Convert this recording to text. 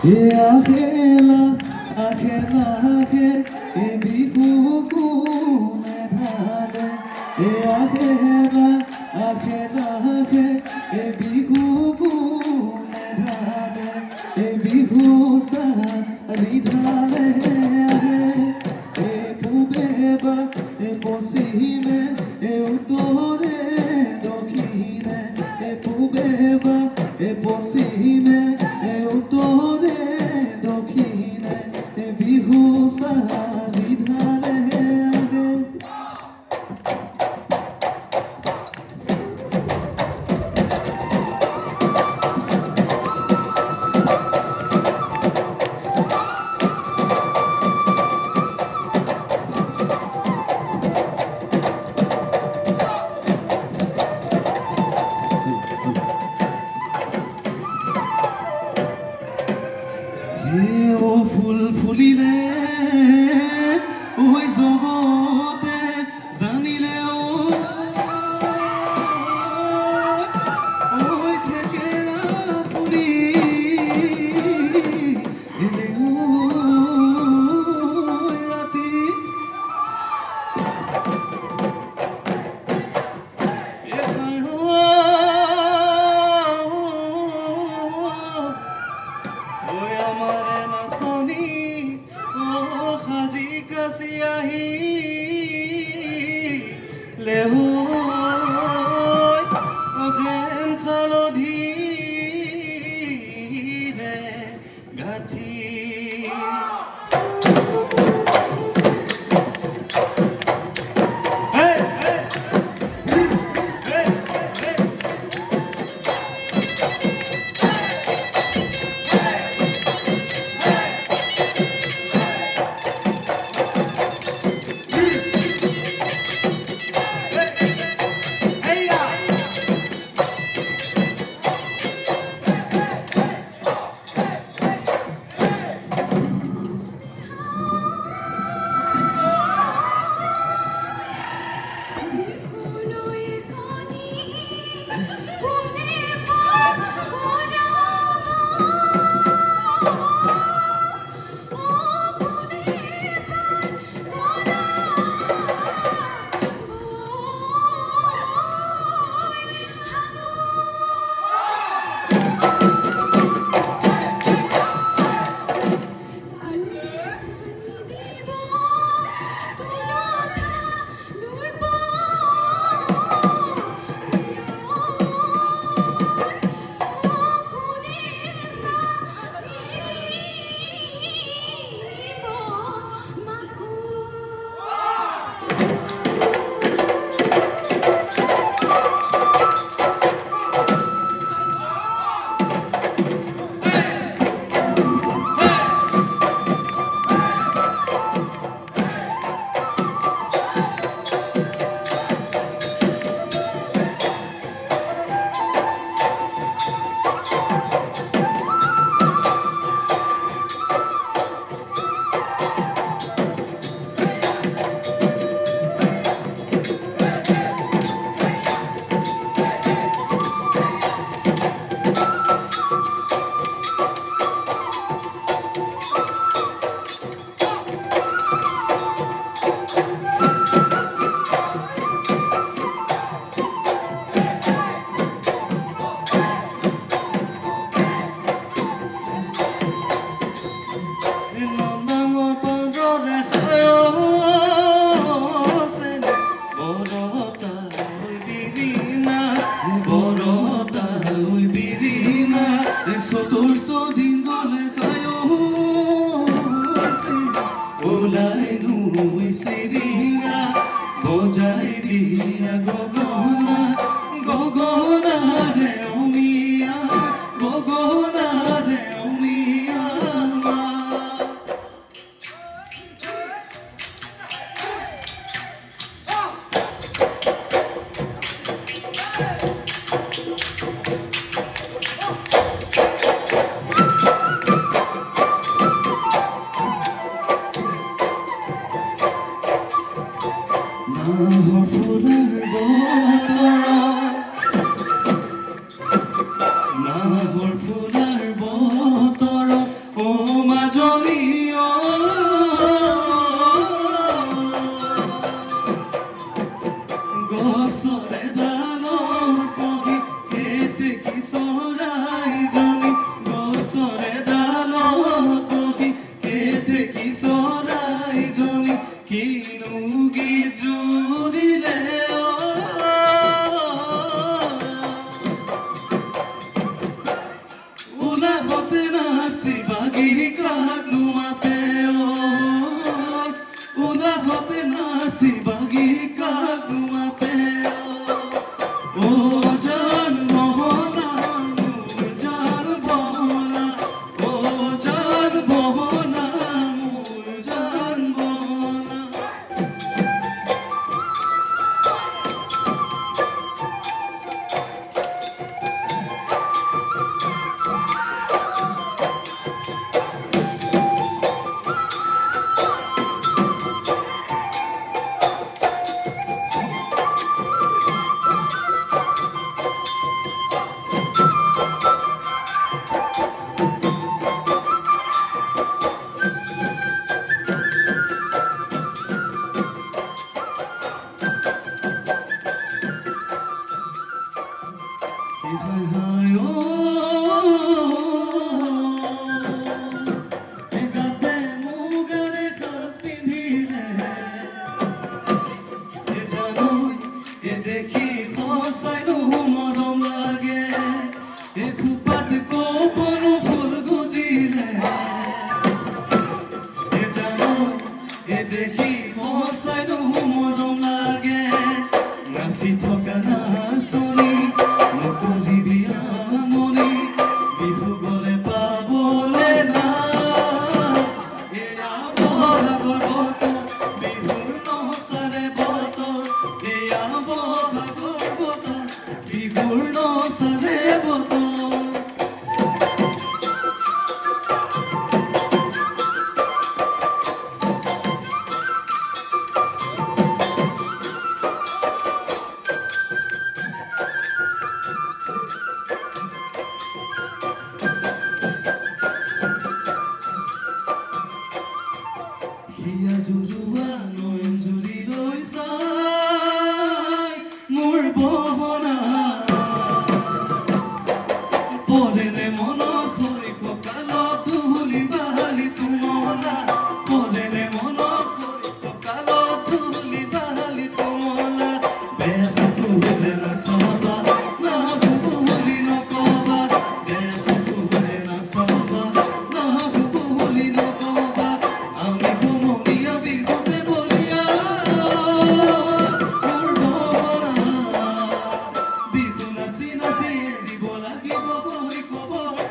এ আখেলা আখেলা আখে এ বিহু কোনে ঢালে এ আখেলা আখেলা আখে এ বিহু কোনে ঢালে এ বিহু সারি ঢালে এ পূবে বা এ পশ্চিমে এ উত্তরে দক্ষিণে এ পূবে বা এ পশ্চিমে এ উত্তরে দক্ষিণে এ বিহু সারি ঢালে ও ফুল ফুলিলে ওই জগতে জানিলে ওই থেকেরা ফুলি এলে ওই রাতি ওই আমারে নাচনি ও সাজি কাছি আহি লেহ যেন হালধি ৰে গাঠি বজাই দিয়া গগনা গগনা যে অমিয়া গগনা যে অমিয়া নাহৰ ফুলাৰ বতৰ কাকু মাতে উলাহতে নাচি বাগি কাকু মাতে ও জান মোহনা মোর জান বহনা ও জান বহনা মোর জান বহনা হায় হায় ও গাতে মুগারে খাস পিন্ধিলে জানো দেখি সঁচাইনো মৰম লাগে খোপাত কপনো ফুল গুজিলে জানো দেখি সঁচাইনো মৰম লাগে নাচি থকা নাচনি নকৰিবি আমনি বিহু গলে পাবলে না এয়া বহাগৰ বতৰ বিহুৰ নচাৰে বতৰ এয়া বহাগৰ বতৰ বিহুৰ নচাৰে বতৰ হিয়া জুৰুৱা নয়ন জুৰি লৈ চাই মোৰ বহনা পৰেনে মনত শৈশৱ কালত ধূলি বালি তুমলা পৰেনে মনত শৈশৱ কালত ধূলি বালি তুমলা বেয়া চকুৰে নাচাবা নাভো বুলি নকবা বেয়া চকুৰে নাচাবা নাভো বুলি নকবা আমি সমনীয়া বিহুতে বলিয়া মোৰ বহনা বিহু নাচি নাচি দিব লাগিব শৈশৱৰ